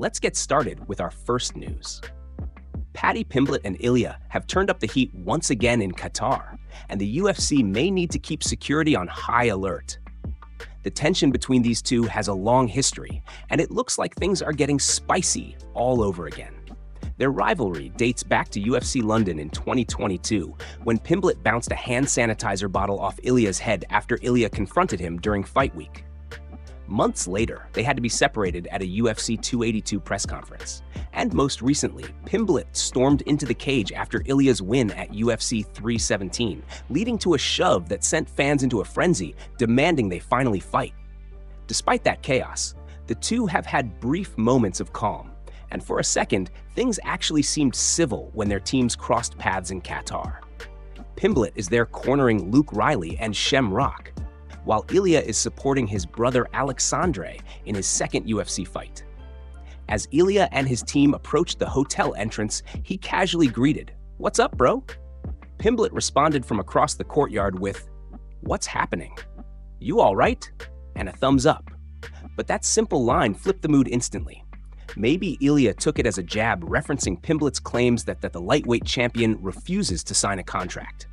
let's get started with our first news. Paddy Pimblett and Ilia have turned up the heat once again in Qatar, and the UFC may need to keep security on high alert. The tension between these two has a long history, and it looks like things are getting spicy all over again. Their rivalry dates back to UFC London in 2022, when Pimblett bounced a hand sanitizer bottle off Ilia's head after Ilia confronted him during fight week. Months later, they had to be separated at a UFC 282 press conference. And most recently, Pimblett stormed into the cage after Ilia's win at UFC 317, leading to a shove that sent fans into a frenzy, demanding they finally fight. Despite that chaos, the two have had brief moments of calm, and for a second, things actually seemed civil when their teams crossed paths in Qatar. Pimblett is there cornering Luke Riley and Shem Rock, while Ilia is supporting his brother Alexandre in his second UFC fight. As Ilia and his team approached the hotel entrance, he casually greeted, "What's up, bro?" Pimblett responded from across the courtyard with, "What's happening? You all right?" and a thumbs up. But that simple line flipped the mood instantly. Maybe Ilia took it as a jab referencing Pimblett's claims that the lightweight champion refuses to sign a contract.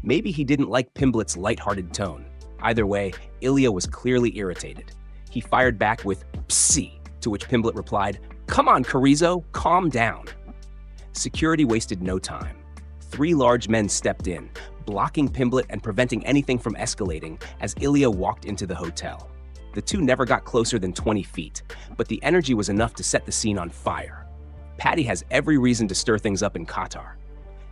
Maybe he didn't like Pimblett's lighthearted tone. Either way, Ilia was clearly irritated. He fired back with "Pssi," to which Pimblett replied, "Come on, Carrizo, calm down." Security wasted no time. 3 large men stepped in, blocking Pimblett and preventing anything from escalating as Ilia walked into the hotel. The two never got closer than 20 feet, but the energy was enough to set the scene on fire. Paddy has every reason to stir things up in Qatar.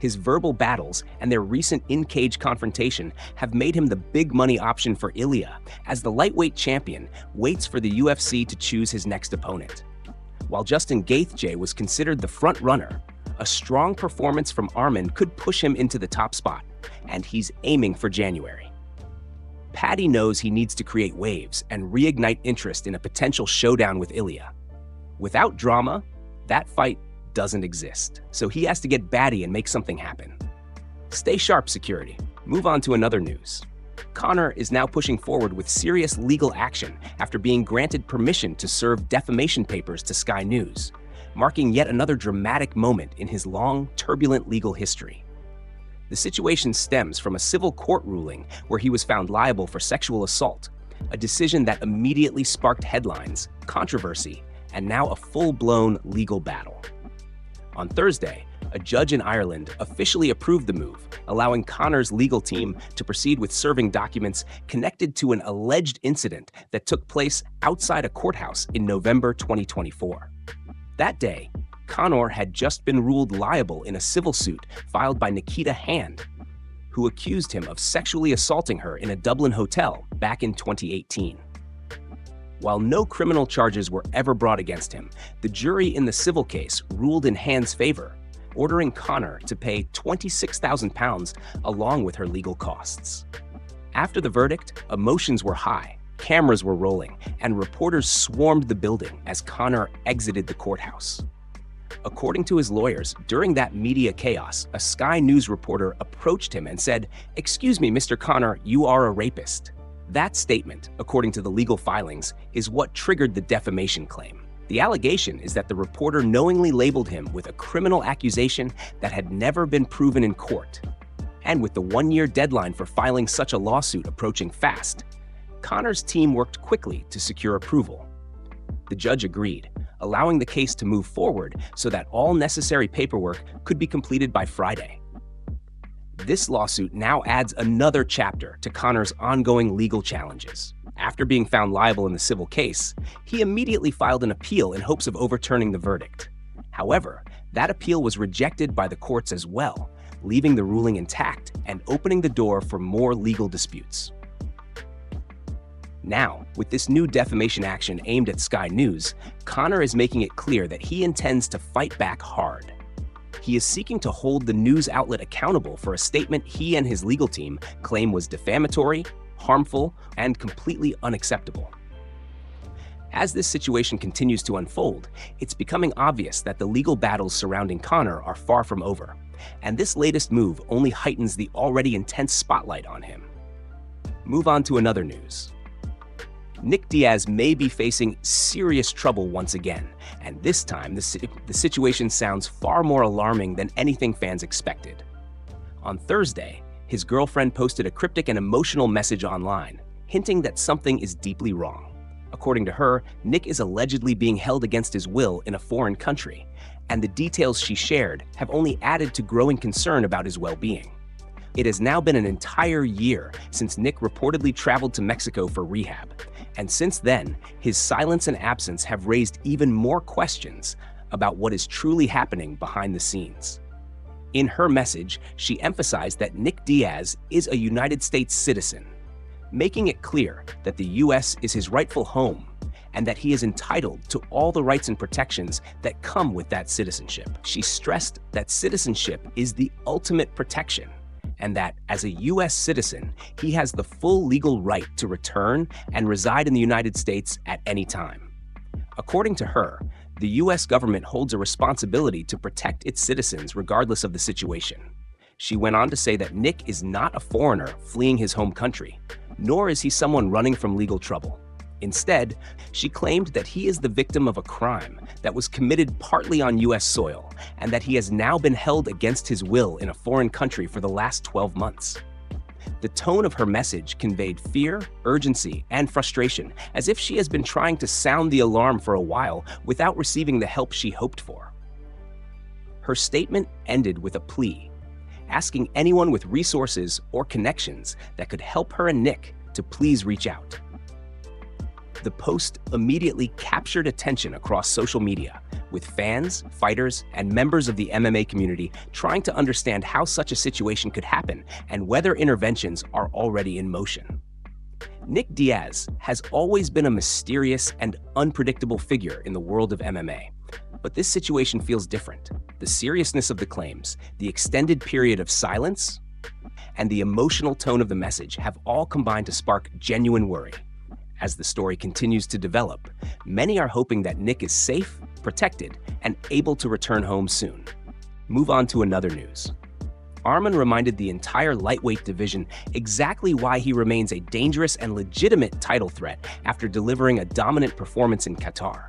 His verbal battles and their recent in-cage confrontation have made him the big money option for Ilia, as the lightweight champion waits for the UFC to choose his next opponent. While Justin Gaethje was considered the front runner, a strong performance from Arman could push him into the top spot, and he's aiming for January. Paddy knows he needs to create waves and reignite interest in a potential showdown with Ilia. Without drama, that fight doesn't exist, so he has to get batty and make something happen. Stay sharp, security. Move on to another news. Conor is now pushing forward with serious legal action after being granted permission to serve defamation papers to Sky News, marking yet another dramatic moment in his long, turbulent legal history. The situation stems from a civil court ruling where he was found liable for sexual assault, a decision that immediately sparked headlines, controversy, and now a full-blown legal battle. On Thursday, a judge in Ireland officially approved the move, allowing Conor's legal team to proceed with serving documents connected to an alleged incident that took place outside a courthouse in November 2024. That day, Conor had just been ruled liable in a civil suit filed by Nikita Hand, who accused him of sexually assaulting her in a Dublin hotel back in 2018. While no criminal charges were ever brought against him, the jury in the civil case ruled in Hand's favor, ordering Conor to pay £26,000 along with her legal costs. After the verdict, emotions were high, cameras were rolling, and reporters swarmed the building as Conor exited the courthouse. According to his lawyers, during that media chaos, a Sky News reporter approached him and said, "Excuse me, Mr. Conor, you are a rapist." That statement, according to the legal filings, is what triggered the defamation claim. The allegation is that the reporter knowingly labeled him with a criminal accusation that had never been proven in court. And with the 1-year deadline for filing such a lawsuit approaching fast, Conor's team worked quickly to secure approval. The judge agreed, allowing the case to move forward so that all necessary paperwork could be completed by Friday. This lawsuit now adds another chapter to Conor's ongoing legal challenges. After being found liable in the civil case, he immediately filed an appeal in hopes of overturning the verdict. However, that appeal was rejected by the courts as well, leaving the ruling intact and opening the door for more legal disputes. Now, with this new defamation action aimed at Sky News, Conor is making it clear that he intends to fight back hard. He is seeking to hold the news outlet accountable for a statement he and his legal team claim was defamatory, harmful, and completely unacceptable. As this situation continues to unfold, it's becoming obvious that the legal battles surrounding Conor are far from over, and this latest move only heightens the already intense spotlight on him. Move on to another news. Nick Diaz may be facing serious trouble once again, and this time the situation sounds far more alarming than anything fans expected. On Thursday, his girlfriend posted a cryptic and emotional message online, hinting that something is deeply wrong. According to her, Nick is allegedly being held against his will in a foreign country, and the details she shared have only added to growing concern about his well-being. It has now been an entire year since Nick reportedly traveled to Mexico for rehab, and since then, his silence and absence have raised even more questions about what is truly happening behind the scenes. In her message, she emphasized that Nick Diaz is a United States citizen, making it clear that the U.S. is his rightful home and that he is entitled to all the rights and protections that come with that citizenship. She stressed that citizenship is the ultimate protection and that, as a U.S. citizen, he has the full legal right to return and reside in the United States at any time. According to her, the U.S. government holds a responsibility to protect its citizens regardless of the situation. She went on to say that Nick is not a foreigner fleeing his home country, nor is he someone running from legal trouble. Instead, she claimed that he is the victim of a crime that was committed partly on U.S. soil and that he has now been held against his will in a foreign country for the last 12 months. The tone of her message conveyed fear, urgency, and frustration, as if she has been trying to sound the alarm for a while without receiving the help she hoped for. Her statement ended with a plea, asking anyone with resources or connections that could help her and Nick to please reach out. The post immediately captured attention across social media, with fans, fighters, and members of the MMA community trying to understand how such a situation could happen and whether interventions are already in motion. Nick Diaz has always been a mysterious and unpredictable figure in the world of MMA, but this situation feels different. The seriousness of the claims, the extended period of silence, and the emotional tone of the message have all combined to spark genuine worry. As the story continues to develop, many are hoping that Nick is safe, protected, and able to return home soon. Move on to another news. Arman reminded the entire lightweight division exactly why he remains a dangerous and legitimate title threat after delivering a dominant performance in Qatar.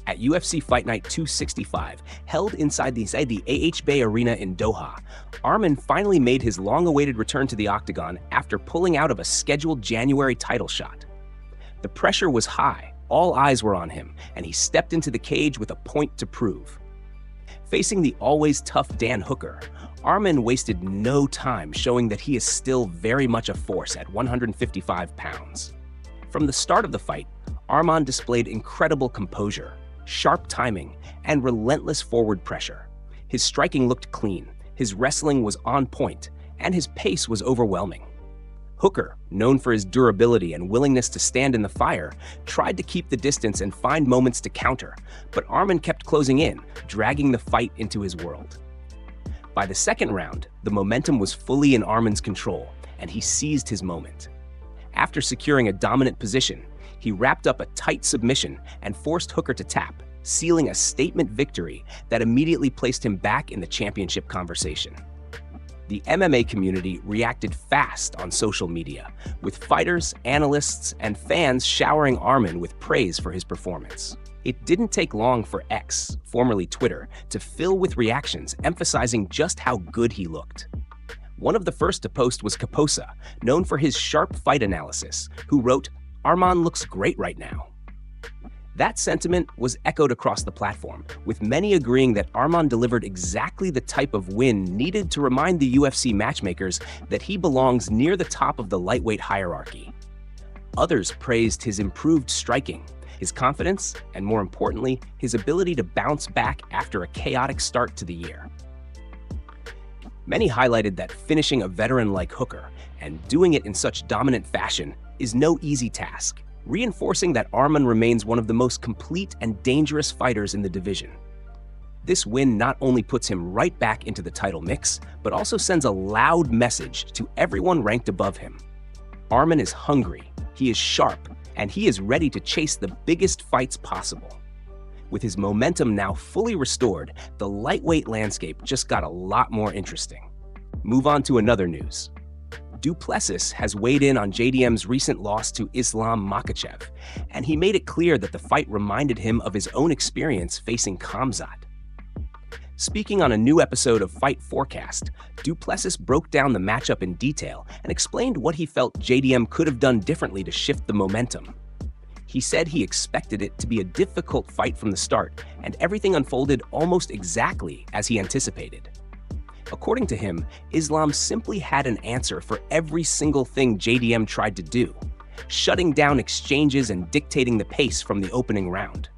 At UFC Fight Night 265, held inside the AH Bay Arena in Doha, Arman finally made his long-awaited return to the octagon after pulling out of a scheduled January title shot. The pressure was high, all eyes were on him, and he stepped into the cage with a point to prove. Facing the always tough Dan Hooker, Arman wasted no time showing that he is still very much a force at 155 pounds. From the start of the fight, Arman displayed incredible composure, sharp timing, and relentless forward pressure. His striking looked clean, his wrestling was on point, and his pace was overwhelming. Hooker, known for his durability and willingness to stand in the fire, tried to keep the distance and find moments to counter, but Arman kept closing in, dragging the fight into his world. By the second round, the momentum was fully in Arman's control, and he seized his moment. After securing a dominant position, he wrapped up a tight submission and forced Hooker to tap, sealing a statement victory that immediately placed him back in the championship conversation. The MMA community reacted fast on social media, with fighters, analysts, and fans showering Arman with praise for his performance. It didn't take long for X, formerly Twitter, to fill with reactions emphasizing just how good he looked. One of the first to post was Caposa, known for his sharp fight analysis, who wrote, "Arman looks great right now." That sentiment was echoed across the platform, with many agreeing that Arman delivered exactly the type of win needed to remind the UFC matchmakers that he belongs near the top of the lightweight hierarchy. Others praised his improved striking, his confidence, and more importantly, his ability to bounce back after a chaotic start to the year. Many highlighted that finishing a veteran like Hooker and doing it in such dominant fashion is no easy task, reinforcing that Arman remains one of the most complete and dangerous fighters in the division. This win not only puts him right back into the title mix, but also sends a loud message to everyone ranked above him. Arman is hungry, he is sharp, and he is ready to chase the biggest fights possible. With his momentum now fully restored, the lightweight landscape just got a lot more interesting. Move on to another news. Plessis has weighed in on JDM's recent loss to Islam Makhachev, and he made it clear that the fight reminded him of his own experience facing Khamzat. Speaking on a new episode of Fight Forecast, Plessis broke down the matchup in detail and explained what he felt JDM could have done differently to shift the momentum. He said he expected it to be a difficult fight from the start, and everything unfolded almost exactly as he anticipated. According to him, Islam simply had an answer for every single thing JDM tried to do, shutting down exchanges and dictating the pace from the opening round.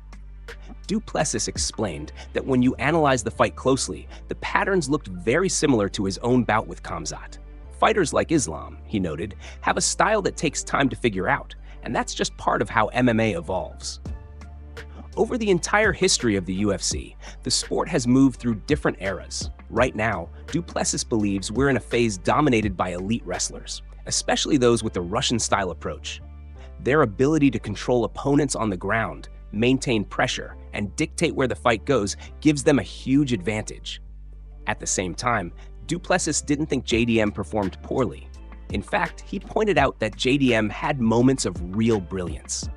Plessis explained that when you analyze the fight closely, the patterns looked very similar to his own bout with Khamzat. Fighters like Islam, he noted, have a style that takes time to figure out, and that's just part of how MMA evolves. Over the entire history of the UFC, the sport has moved through different eras. Right now, Plessis believes we're in a phase dominated by elite wrestlers, especially those with the Russian-style approach. Their ability to control opponents on the ground, maintain pressure, and dictate where the fight goes gives them a huge advantage. At the same time, Plessis didn't think JDM performed poorly. In fact, he pointed out that JDM had moments of real brilliance.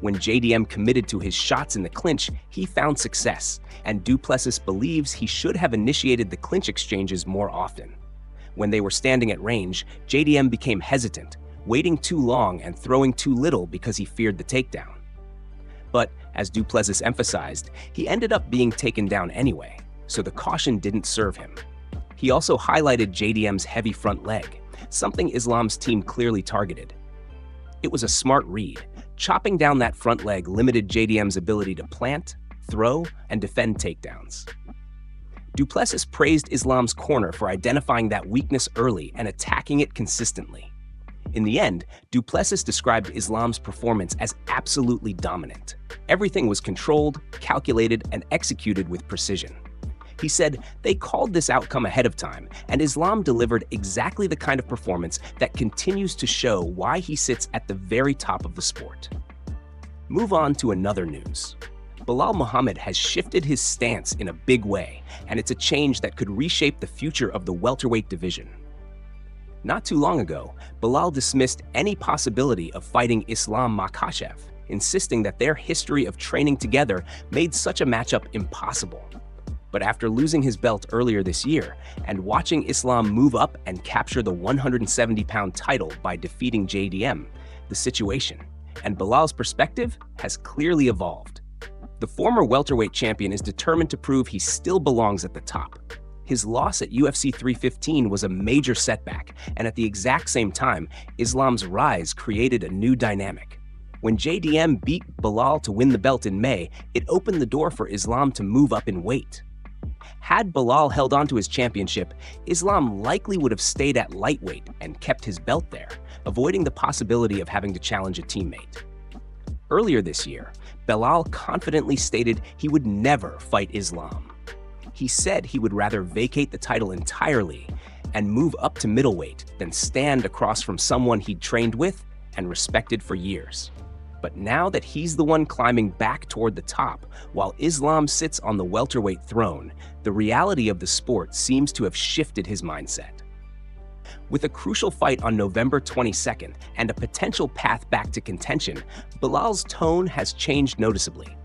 When JDM committed to his shots in the clinch, he found success, and Plessis believes he should have initiated the clinch exchanges more often. When they were standing at range, JDM became hesitant, waiting too long and throwing too little because he feared the takedown. But, as Plessis emphasized, he ended up being taken down anyway, so the caution didn't serve him. He also highlighted JDM's heavy front leg, something Islam's team clearly targeted. It was a smart read. Chopping down that front leg limited JDM's ability to plant, throw, and defend takedowns. Plessis praised Islam's corner for identifying that weakness early and attacking it consistently. In the end, Plessis described Islam's performance as absolutely dominant. Everything was controlled, calculated, and executed with precision. He said they called this outcome ahead of time, and Islam delivered exactly the kind of performance that continues to show why he sits at the very top of the sport. Move on to another news. Belal Muhammad has shifted his stance in a big way, and it's a change that could reshape the future of the welterweight division. Not too long ago, Belal dismissed any possibility of fighting Islam Makhachev, insisting that their history of training together made such a matchup impossible. But after losing his belt earlier this year and watching Islam move up and capture the 170-pound title by defeating JDM, the situation and Belal's perspective has clearly evolved. The former welterweight champion is determined to prove he still belongs at the top. His loss at UFC 315 was a major setback, and at the exact same time, Islam's rise created a new dynamic. When JDM beat Belal to win the belt in May, it opened the door for Islam to move up in weight. Had Belal held on to his championship, Islam likely would have stayed at lightweight and kept his belt there, avoiding the possibility of having to challenge a teammate. Earlier this year, Belal confidently stated he would never fight Islam. He said he would rather vacate the title entirely and move up to middleweight than stand across from someone he'd trained with and respected for years. But now that he's the one climbing back toward the top, while Islam sits on the welterweight throne, the reality of the sport seems to have shifted his mindset. With a crucial fight on November 22nd and a potential path back to contention, Belal's tone has changed noticeably.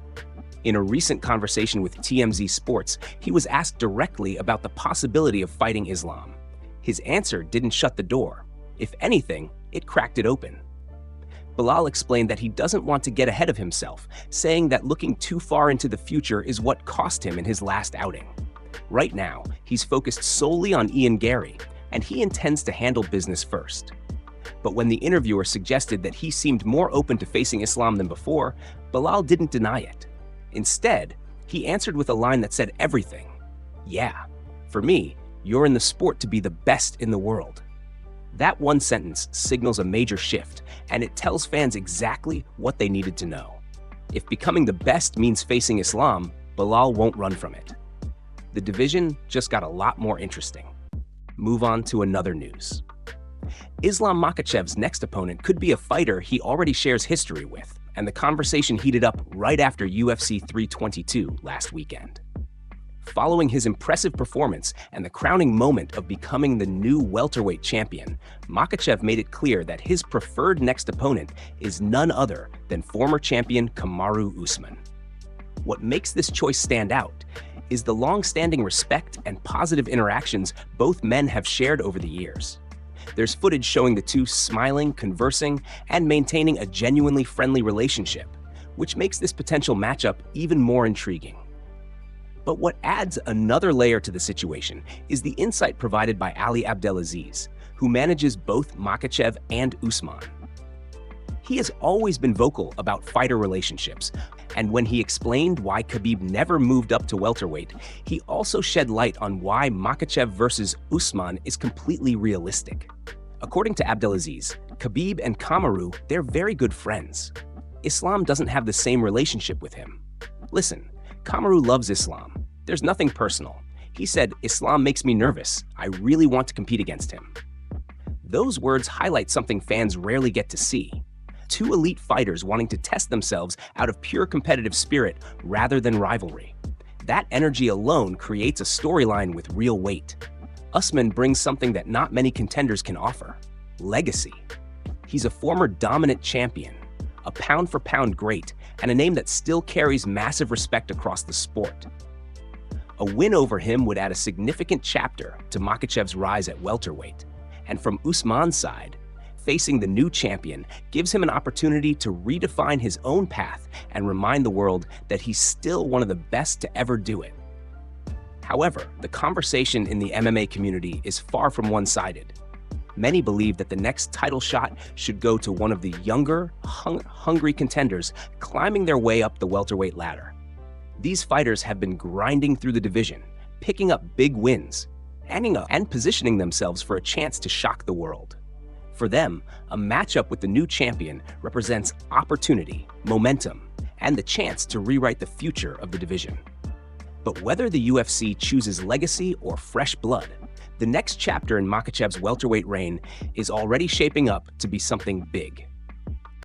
In a recent conversation with TMZ Sports, he was asked directly about the possibility of fighting Islam. His answer didn't shut the door. If anything, it cracked it open. Belal explained that he doesn't want to get ahead of himself, saying that looking too far into the future is what cost him in his last outing. Right now, he's focused solely on Ian Gary, and he intends to handle business first. But when the interviewer suggested that he seemed more open to facing Islam than before, Belal didn't deny it. Instead, he answered with a line that said everything. "Yeah, for me, you're in the sport to be the best in the world." That one sentence signals a major shift, and it tells fans exactly what they needed to know. If becoming the best means facing Islam, Belal won't run from it. The division just got a lot more interesting. Move on to another news. Islam Makhachev's next opponent could be a fighter he already shares history with, and the conversation heated up right after UFC 322 last weekend. Following his impressive performance and the crowning moment of becoming the new welterweight champion, Makhachev made it clear that his preferred next opponent is none other than former champion Kamaru Usman. What makes this choice stand out is the long-standing respect and positive interactions both men have shared over the years. There's footage showing the two smiling, conversing, and maintaining a genuinely friendly relationship, which makes this potential matchup even more intriguing. But what adds another layer to the situation is the insight provided by Ali Abdelaziz, who manages both Makhachev and Usman. He has always been vocal about fighter relationships, and when he explained why Khabib never moved up to welterweight, he also shed light on why Makhachev versus Usman is completely realistic. According to Abdelaziz, Khabib and Kamaru, they're very good friends. Islam doesn't have the same relationship with him. Listen, Kamaru loves Islam. There's nothing personal. He said, "Islam makes me nervous. I really want to compete against him." Those words highlight something fans rarely get to see. Two elite fighters wanting to test themselves out of pure competitive spirit rather than rivalry. That energy alone creates a storyline with real weight. Usman brings something that not many contenders can offer: legacy. He's a former dominant champion, a pound-for-pound great, and a name that still carries massive respect across the sport. A win over him would add a significant chapter to Makhachev's rise at welterweight. And from Usman's side, facing the new champion gives him an opportunity to redefine his own path and remind the world that he's still one of the best to ever do it. However, the conversation in the MMA community is far from one-sided. Many believe that the next title shot should go to one of the younger, hungry contenders climbing their way up the welterweight ladder. These fighters have been grinding through the division, picking up big wins, and positioning themselves for a chance to shock the world. For them, a matchup with the new champion represents opportunity, momentum, and the chance to rewrite the future of the division. But whether the UFC chooses legacy or fresh blood, the next chapter in Makhachev's welterweight reign is already shaping up to be something big.